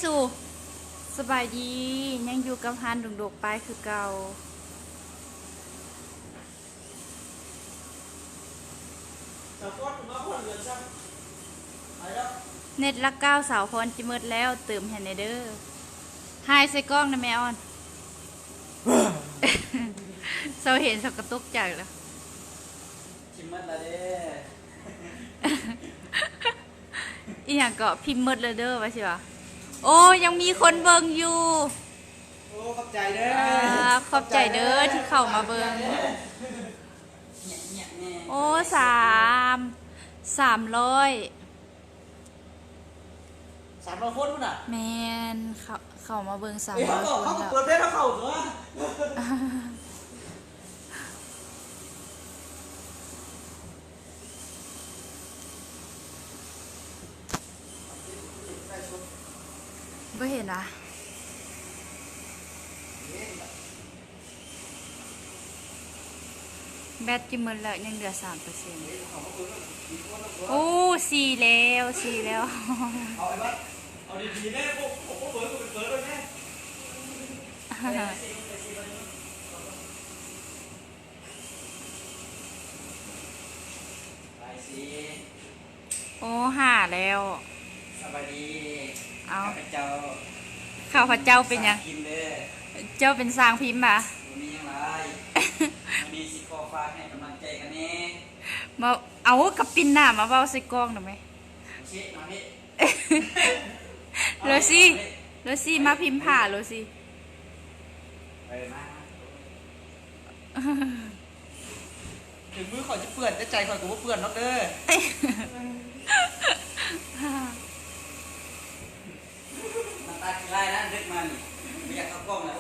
สูสบายดียังอยู่กับฮันดุงดกไปคือเก่าเน็ตละเก้าสาวพรจิมืดแล้วเติมแฮนเดอร์ไฮใส่กล้องนะแม่ออนเราเห็นสกตุกจากแล้วชิมมัดละเด้อีหยังก็พิมพ์มืดเลยเด้อว่าใช่ปะโอ้ยังมีคนเบิ่งอยู่โอ้ขอบใจเด้อขอบใจเด้อที่เข้ามาเบิ่งโอ้300 คนพุ่นอ่ะแมนเข้ามาเบิ่ง300 คนเขาแล้วเปิดเพลงเขาตัวบ่เห็นอ่ะแบตจิมันแล้วยังเหลือ 3%โอ้4แล้วเอาไอ้บ้าเอาดีๆแม่ผมก็เปิดด้วยแม่ไปสิโอ้5แล้วสบายดีเอาเจ้าข้าวพระเจ้าเป็นยังเจ้าเป็นสร้างพิมพ์ป่ะมีอย่างไรมีสิขอฝากให้กำลังใจกันแน่มาเอากับปินหน้ามาเว้าใส่กล้องหน่อยไหมโรซี่มาพิมพ์ผ่าโรซี่ถึงมือขอจะเปื่อนแต่ใจขอกูว่าเปื่อนนักเด้อน้ำตาขี้ไล่นะเด็กมันไม่อยากเข้ากล้องแล้ว